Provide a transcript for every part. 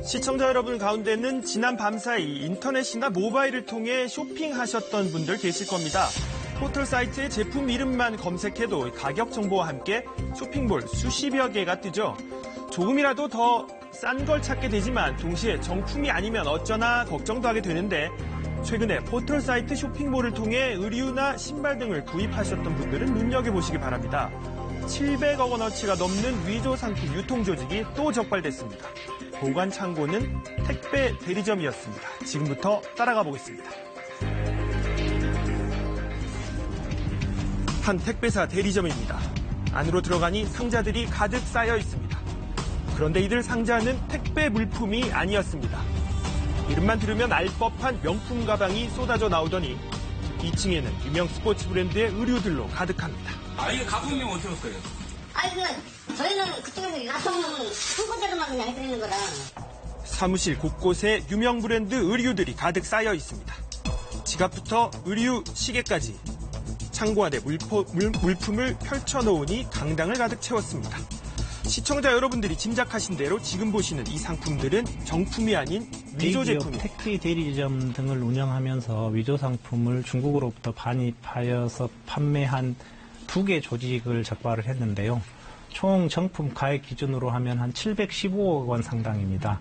시청자 여러분 가운데는 지난 밤사이 인터넷이나 모바일을 통해 쇼핑하셨던 분들 계실 겁니다. 포털 사이트의 제품 이름만 검색해도 가격 정보와 함께 쇼핑몰 수십여 개가 뜨죠. 조금이라도 더 싼 걸 찾게 되지만 동시에 정품이 아니면 어쩌나 걱정도 하게 되는데 최근에 포털 사이트 쇼핑몰을 통해 의류나 신발 등을 구입하셨던 분들은 눈여겨보시기 바랍니다. 700억 원어치가 넘는 위조 상품 유통 조직이 또 적발됐습니다. 보관 창고는 택배 대리점이었습니다. 지금부터 따라가 보겠습니다. 한 택배사 대리점입니다. 안으로 들어가니 상자들이 가득 쌓여 있습니다. 그런데 이들 상자는 택배 물품이 아니었습니다. 이름만 들으면 알 법한 명품 가방이 쏟아져 나오더니 2층에는 유명 스포츠 브랜드의 의류들로 가득합니다. 이거 가격명 어떻게 할 거예요? 저희는 그쪽에서 유통 홍보대로만 그냥 해드리는 거라. 사무실 곳곳에 유명 브랜드 의류들이 가득 쌓여 있습니다. 지갑부터 의류, 시계까지 창고 안에 물품을 펼쳐놓으니 강당을 가득 채웠습니다. 시청자 여러분들이 짐작하신 대로 지금 보시는 이 상품들은 정품이 아닌 위조 제품입니다. 택배 대리점 등을 운영하면서 위조 상품을 중국으로부터 반입하여서 판매한 2개 조직을 적발을 했는데요. 총 정품 가액 기준으로 하면 한 715억 원 상당입니다.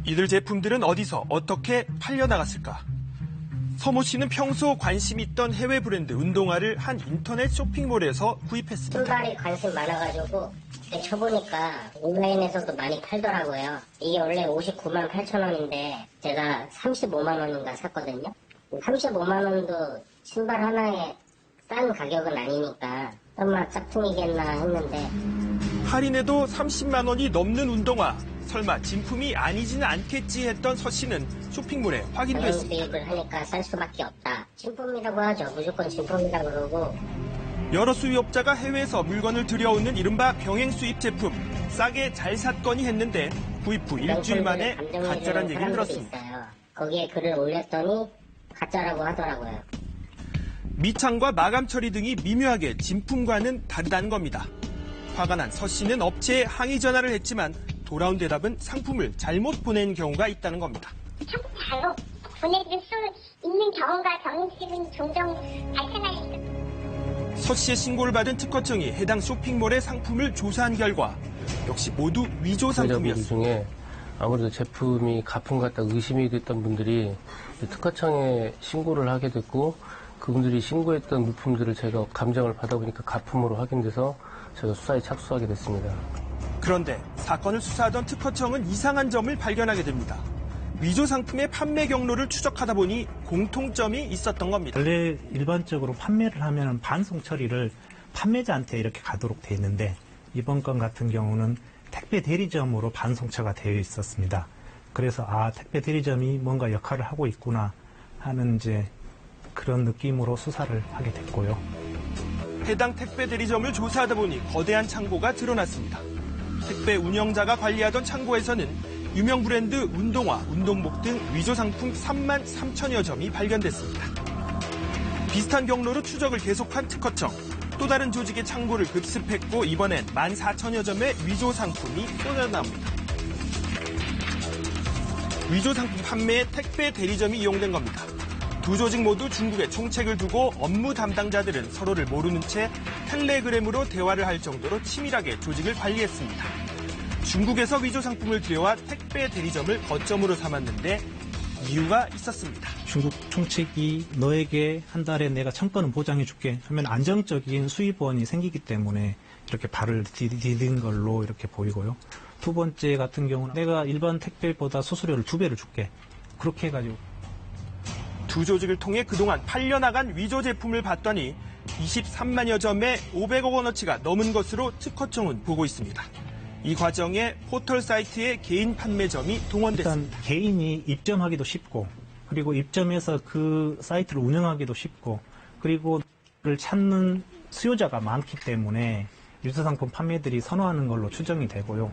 이들 제품들은 어디서 어떻게 팔려나갔을까? 서모 씨는 평소 관심 있던 해외 브랜드 운동화를 한 인터넷 쇼핑몰에서 구입했습니다. 신발에 관심 많아가지고 쳐보니까 온라인에서도 많이 팔더라고요. 이게 원래 59만 8천 원인데 제가 35만 원인가 샀거든요. 35만 원도 신발 하나에 싼 가격은 아니니까 설마 짝퉁이겠나 했는데 할인에도 30만 원이 넘는 운동화. 설마 진품이 아니지는 않겠지 했던 서 씨는 쇼핑몰에 확인됐습니다. 수입을 하니까 쌀 수밖에 없다. 진품이라고 하죠. 무조건 진품이라고 그러고. 여러 수입업자가 해외에서 물건을 들여오는 이른바 병행 수입 제품. 싸게 잘 샀거니 했는데 구입 후 일주일 만에 가짜란 얘기를 들었습니다. 있어요. 거기에 글을 올렸더니 가짜라고 하더라고요. 미창과 마감 처리 등이 미묘하게 진품과는 다르다는 겁니다. 화가 난 서 씨는 업체에 항의 전화를 했지만 돌아온 대답은 상품을 잘못 보낸 경우가 있다는 겁니다. 상품 잘못 보내줄 수 있는 경우가 경직은 종종 발생할 수 있습니다. 서 씨의 신고를 받은 특허청이 해당 쇼핑몰의 상품을 조사한 결과 역시 모두 위조 상품이었습니다. 중에 아무래도 제품이 가품 같다 의심이 됐던 분들이 특허청에 신고를 하게 됐고 그분들이 신고했던 물품들을 제가 감정을 받아보니까 가품으로 확인돼서 제가 수사에 착수하게 됐습니다. 그런데 사건을 수사하던 특허청은 이상한 점을 발견하게 됩니다. 위조 상품의 판매 경로를 추적하다 보니 공통점이 있었던 겁니다. 원래 일반적으로 판매를 하면 반송 처리를 판매자한테 이렇게 가도록 돼 있는데 이번 건 같은 경우는 택배 대리점으로 반송처가 되어 있었습니다. 그래서 택배 대리점이 뭔가 역할을 하고 있구나 하는 이제 그런 느낌으로 수사를 하게 됐고요. 해당 택배 대리점을 조사하다 보니 거대한 창고가 드러났습니다. 택배 운영자가 관리하던 창고에서는 유명 브랜드 운동화, 운동복 등 위조 상품 3만 3천여 점이 발견됐습니다. 비슷한 경로로 추적을 계속한 특허청. 또 다른 조직의 창고를 급습했고 이번엔 14,000여 점의 위조 상품이 쏟아나옵니다. 위조 상품 판매에 택배 대리점이 이용된 겁니다. 두 조직 모두 중국에 총책을 두고 업무 담당자들은 서로를 모르는 채 텔레그램으로 대화를 할 정도로 치밀하게 조직을 관리했습니다. 중국에서 위조 상품을 들여와 택배 대리점을 거점으로 삼았는데 이유가 있었습니다. 중국 총책이 너에게 한 달에 내가 1,000건은 보장해줄게 하면 안정적인 수입원이 생기기 때문에 이렇게 발을 디딘 걸로 이렇게 보이고요. 두 번째 같은 경우는 내가 일반 택배보다 수수료를 2배를 줄게. 그렇게 해가지고. 두 조직을 통해 그동안 팔려나간 위조 제품을 봤더니 23만여 점에 500억 원어치가 넘은 것으로 특허청은 보고 있습니다. 이 과정에 포털 사이트의 개인 판매점이 동원됐습니다. 일단 개인이 입점하기도 쉽고 그리고 입점해서 그 사이트를 운영하기도 쉽고 그리고 그를 찾는 수요자가 많기 때문에 위조 상품 판매들이 선호하는 걸로 추정이 되고요.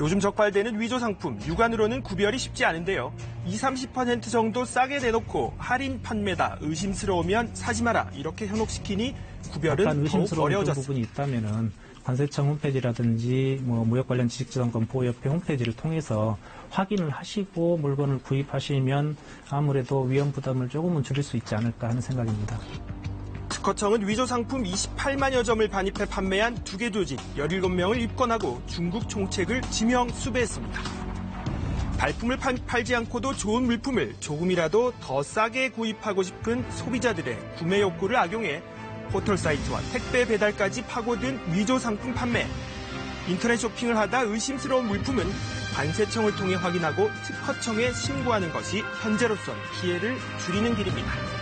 요즘 적발되는 위조 상품, 육안으로는 구별이 쉽지 않은데요. 20-30% 정도 싸게 내놓고 할인 판매다, 의심스러우면 사지 마라 이렇게 현혹시키니 구별은 더욱 의심스러운 어려워졌습니다. 부분이 있다면은 관세청 홈페이지라든지 무역 관련 지식재산권 보호협회 홈페이지를 통해서 확인을 하시고 물건을 구입하시면 아무래도 위험 부담을 조금은 줄일 수 있지 않을까 하는 생각입니다. 특허청은 위조 상품 28만여 점을 반입해 판매한 2개 조직 17명을 입건하고 중국 총책을 지명 수배했습니다. 발품을 팔지 않고도 좋은 물품을 조금이라도 더 싸게 구입하고 싶은 소비자들의 구매 욕구를 악용해 포털사이트와 택배 배달까지 파고든 위조 상품 판매. 인터넷 쇼핑을 하다 의심스러운 물품은 관세청을 통해 확인하고 특허청에 신고하는 것이 현재로선 피해를 줄이는 길입니다.